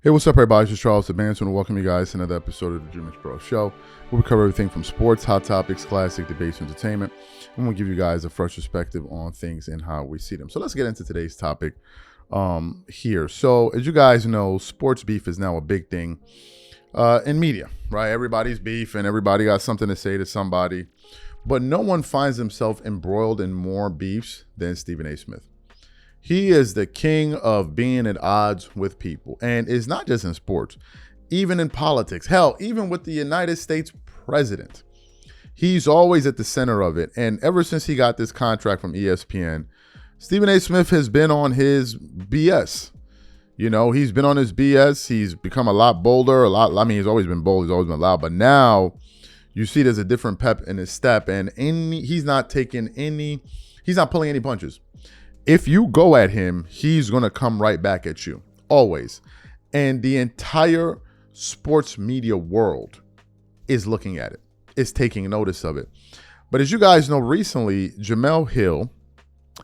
Hey, what's up, everybody? It's just Charles the Bands. I want to welcome you guys to another episode of the DREAMERSPRO show, where we cover everything from sports, hot topics, classic debates, entertainment, and we'll give you guys a fresh perspective on things and how we see them. So let's get into today's topic here. So as you guys know, sports beef is now a big thing in media, right? Everybody's beef and everybody got something to say to somebody, but no one finds himself embroiled in more beefs than Stephen A. Smith. He is the king of being at odds with people. And it's not just in sports, even in politics. Hell, even with the United States president. He's always at the center of it. And ever since he got this contract from ESPN, Stephen A. Smith has been on his BS. You know, he's been on his BS. He's become a lot bolder, he's always been bold. He's always been loud. But now you see there's a different pep in his step. And he's not pulling any punches. If you go at him, he's going to come right back at you, always. And the entire sports media world is looking at it, is taking notice of it. But as you guys know, recently, Jemele Hill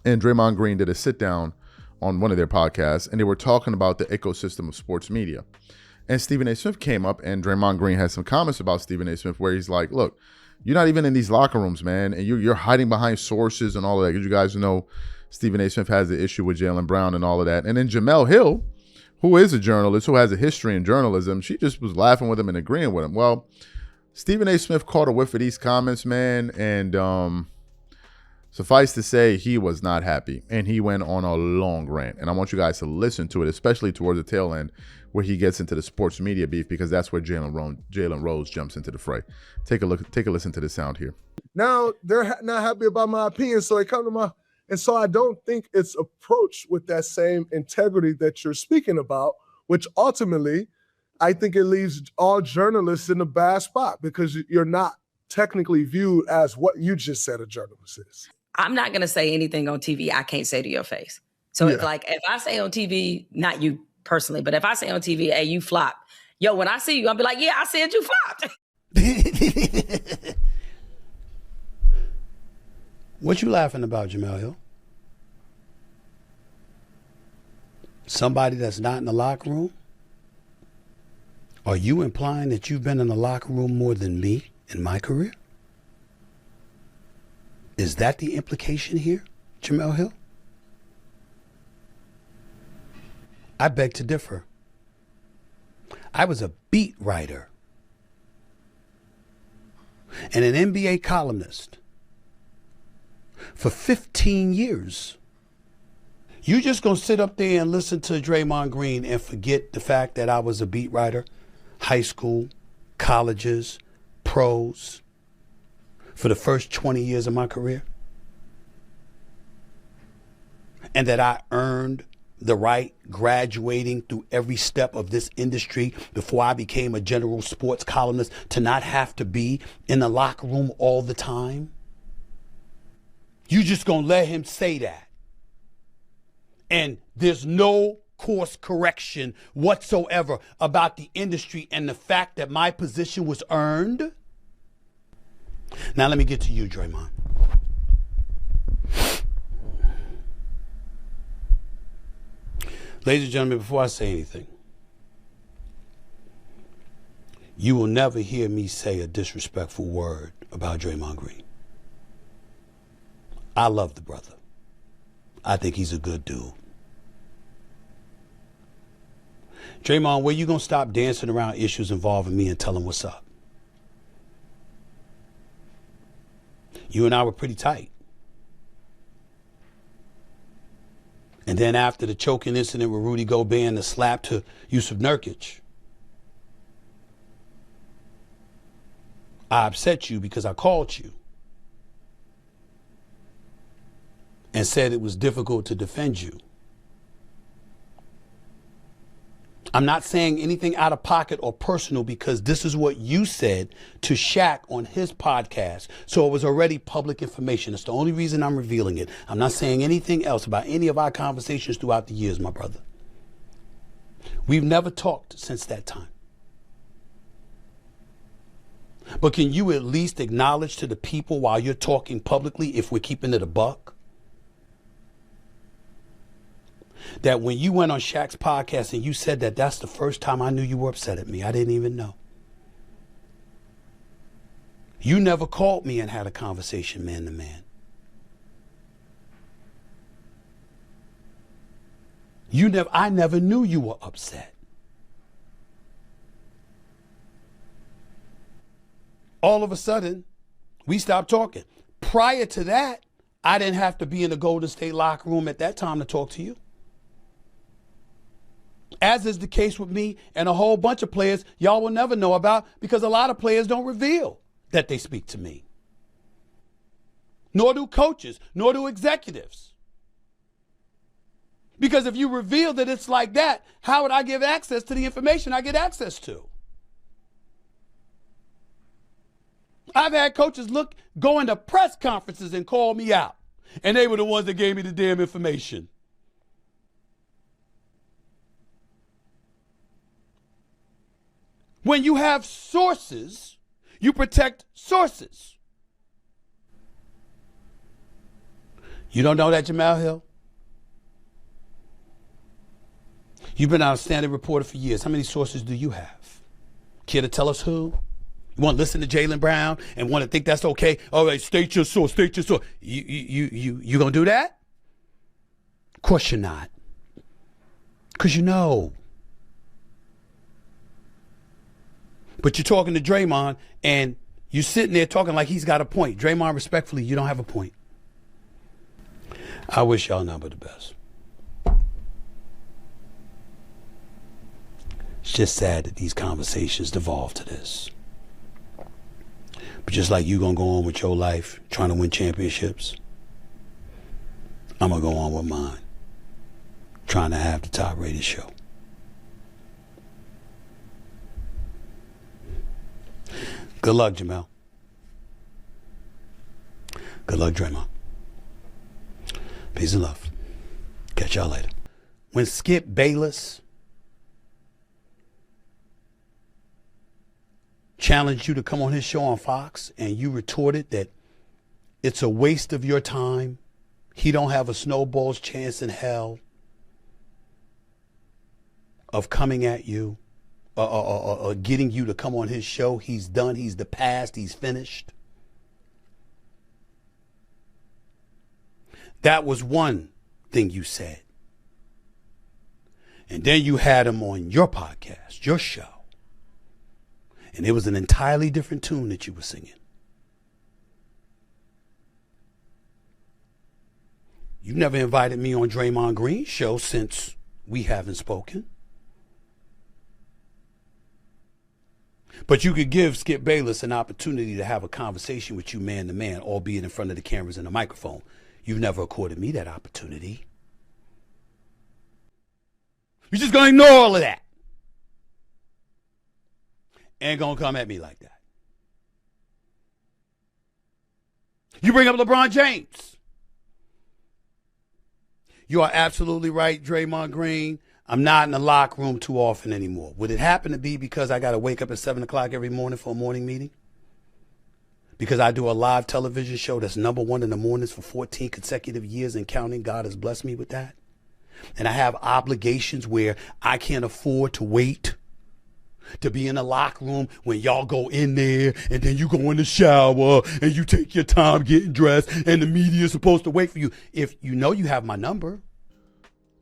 and Draymond Green did a sit down on one of their podcasts, and they were talking about the ecosystem of sports media. And Stephen A. Smith came up, and Draymond Green had some comments about Stephen A. Smith where he's like, look, you're not even in these locker rooms, man, and you're hiding behind sources and all of that. Because you guys know Stephen A. Smith has the issue with Jalen Brown and all of that. And then Jemele Hill, who is a journalist, who has a history in journalism, she just was laughing with him and agreeing with him. Well, Stephen A. Smith caught a whiff of these comments, man, and suffice to say, he was not happy. And he went on a long rant. And I want you guys to listen to it, especially towards the tail end, where he gets into the sports media beef, because that's where Jalen Rose jumps into the fray. Take a listen to the sound here. Now they're not happy about my opinion, so they come to my... And so I don't think it's approached with that same integrity that you're speaking about, which ultimately I think it leaves all journalists in a bad spot because you're not technically viewed as what you just said a journalist is. I'm not going to say anything on TV I can't say to your face. So if I say on TV, not you personally, but if I say on TV, hey, you flop. Yo, when I see you, I'll be like, yeah, I said you flopped. What you laughing about, Jemele Hill? Somebody that's not in the locker room? Are you implying that you've been in the locker room more than me in my career? Is that the implication here, Jemele Hill? I beg to differ. I was a beat writer and an NBA columnist for 15 years. You just gonna sit up there and listen to Draymond Green and forget the fact that I was a beat writer, high school, colleges, pros, for the first 20 years of my career? And that I earned the right graduating through every step of this industry before I became a general sports columnist to not have to be in the locker room all the time? You just gonna let him say that? And there's no course correction whatsoever about the industry and the fact that my position was earned? Now let me get to you, Draymond. Ladies and gentlemen, before I say anything, you will never hear me say a disrespectful word about Draymond Green. I love the brother. I think he's a good dude. Draymond, where you gonna stop dancing around issues involving me and tell him what's up? You and I were pretty tight. And then after the choking incident with Rudy Gobert and the slap to Yusuf Nurkic, I upset you because I called you and said it was difficult to defend you. I'm not saying anything out of pocket or personal because this is what you said to Shaq on his podcast. So it was already public information. It's the only reason I'm revealing it. I'm not saying anything else about any of our conversations throughout the years, my brother. We've never talked since that time. But can you at least acknowledge to the people while you're talking publicly, if we're keeping it a buck, that when you went on Shaq's podcast and you said that that's the first time I knew you were upset at me. I didn't even know. You never called me and had a conversation man to man. I never knew you were upset. All of a sudden, we stopped talking. Prior to that, I didn't have to be in the Golden State locker room at that time to talk to you. As is the case with me and a whole bunch of players y'all will never know about, because a lot of players don't reveal that they speak to me. Nor do coaches, nor do executives. Because if you reveal that it's like that, how would I give access to the information I get access to? I've had coaches go into press conferences and call me out, and they were the ones that gave me the damn information. When you have sources, you protect sources. You don't know that, Jamel Hill? You've been an outstanding reporter for years. How many sources do you have? Care to tell us who? You want to listen to Jalen Brown and want to think that's okay? All right, state your source, state your source. You gonna do that? Of course you're not. Because you know. But you're talking to Draymond and you're sitting there talking like he's got a point. Draymond, respectfully, you don't have a point. I wish y'all nothing but the best. It's just sad that these conversations devolve to this. But just like you gonna go on with your life trying to win championships, I'm gonna go on with mine, trying to have the top rated show. Good luck, Jamel. Good luck, Draymond. Peace and love. Catch y'all later. When Skip Bayless challenged you to come on his show on Fox and you retorted that it's a waste of your time, he don't have a snowball's chance in hell of coming at you or getting you to come on his show, he's done, he's the past, he's finished. That was one thing you said. And then you had him on your podcast, your show. And it was an entirely different tune that you were singing. You never invited me on Draymond Green's show since we haven't spoken. But you could give Skip Bayless an opportunity to have a conversation with you man to man, albeit in front of the cameras and the microphone. You've never accorded me that opportunity. You're just going to ignore all of that. Ain't gonna come at me like that. You bring up LeBron James. You are absolutely right, Draymond Green. I'm not in the locker room too often anymore. Would it happen to be because I got to wake up at 7 o'clock every morning for a morning meeting? Because I do a live television show that's #1 in the mornings for 14 consecutive years and counting. God has blessed me with that. And I have obligations where I can't afford to wait to be in the locker room when y'all go in there and then you go in the shower and you take your time getting dressed and the media is supposed to wait for you. If you know you have my number.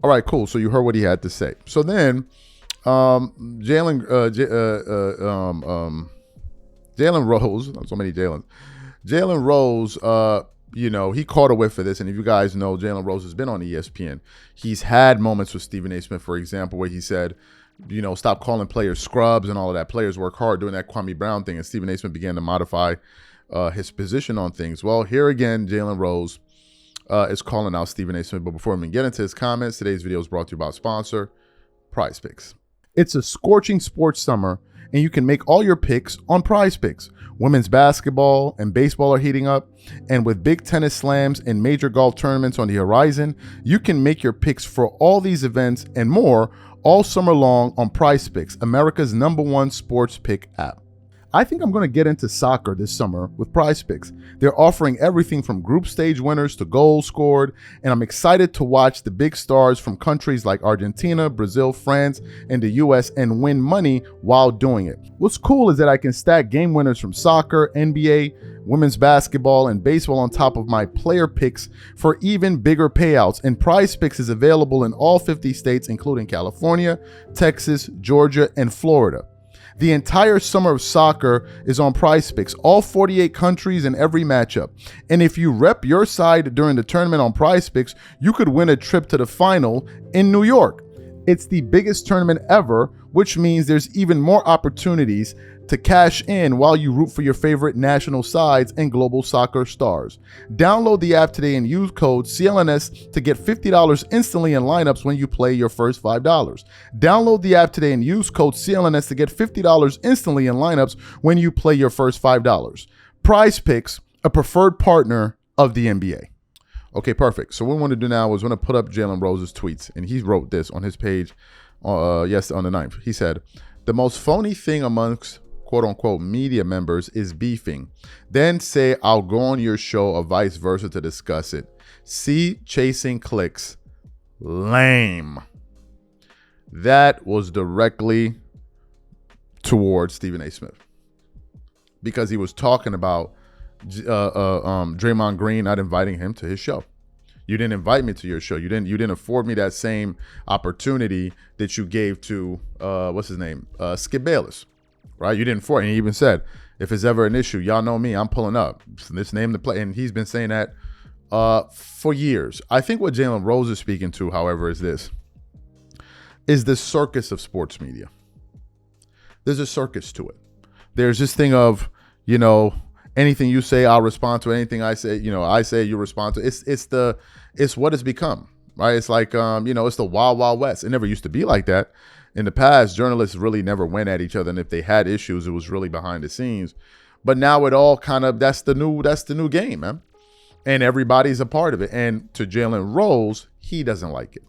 All right, cool. So you heard what he had to say. So then Jalen Rose, so many Jalens. Jalen Rose, he caught a whiff for this. And if you guys know, Jalen Rose has been on ESPN. He's had moments with Stephen A. Smith, for example, where he said, stop calling players scrubs and all of that. Players work hard, doing that Kwame Brown thing. And Stephen A. Smith began to modify his position on things. Well, here again, Jalen Rose is calling out Stephen A. Smith. But before we get into his comments, today's video is brought to you by sponsor, Prize Picks. It's a scorching sports summer, and you can make all your picks on Prize Picks. Women's basketball and baseball are heating up, and with big tennis slams and major golf tournaments on the horizon, you can make your picks for all these events and more all summer long on Prize Picks, America's #1 sports pick app. I think I'm going to get into soccer this summer with PrizePicks. They're offering everything from group stage winners to goals scored, and I'm excited to watch the big stars from countries like Argentina, Brazil, France, and the US and win money while doing it. What's cool is that I can stack game winners from soccer, NBA, women's basketball, and baseball on top of my player picks for even bigger payouts. And PrizePicks is available in all 50 states, including California, Texas, Georgia, and Florida. The entire summer of soccer is on PrizePicks, all 48 countries and every matchup. And if you rep your side during the tournament on PrizePicks, you could win a trip to the final in New York. It's the biggest tournament ever, which means there's even more opportunities to cash in while you root for your favorite national sides and global soccer stars. Download the app today and use code CLNS to get $50 instantly in lineups when you play your first $5. Download the app today and use code CLNS to get $50 instantly in lineups when you play your first $5. PrizePicks, a preferred partner of the NBA. Okay, perfect. So what we want to do now is we're going to put up Jalen Rose's tweets, and he wrote this on his page on the 9th. He said, "The most phony thing amongst quote-unquote media members is beefing. Then say, I'll go on your show or vice versa to discuss it. See, chasing clicks. Lame." That was directly towards Stephen A. Smith because he was talking about Draymond Green not inviting him to his show. You didn't invite me to your show. You didn't afford me that same opportunity that you gave to what's his name? Skip Bayless. Right? You didn't afford it. And he even said, if it's ever an issue, y'all know me, I'm pulling up. Let's name the play. And he's been saying that for years. I think what Jalen Rose is speaking to, however, is this circus of sports media. There's a circus to it. There's this thing of, anything you say, I'll respond to. Anything I say, I say, you respond to. It's what it's become, right? It's like, it's the Wild Wild West. It never used to be like that. In the past, journalists really never went at each other, and if they had issues, it was really behind the scenes. But now it all kind of that's the new game, man. And everybody's a part of it. And to Jalen Rose, he doesn't like it.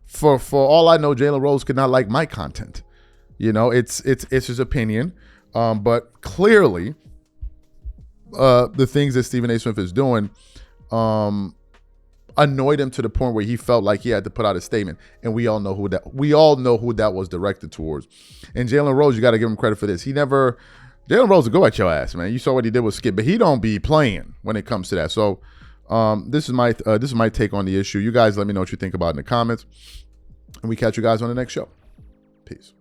For all I know, Jalen Rose could not like my content. It's his opinion. But clearly, the things that Stephen A. Smith is doing annoyed him to the point where he felt like he had to put out a statement. And we all know who that was directed towards. And Jalen Rose, you got to give him credit for this. Jalen Rose will go at your ass, man. You saw what he did with Skip, but he don't be playing when it comes to that. So this is my take on the issue. You guys let me know what you think about it in the comments. And we catch you guys on the next show. Peace.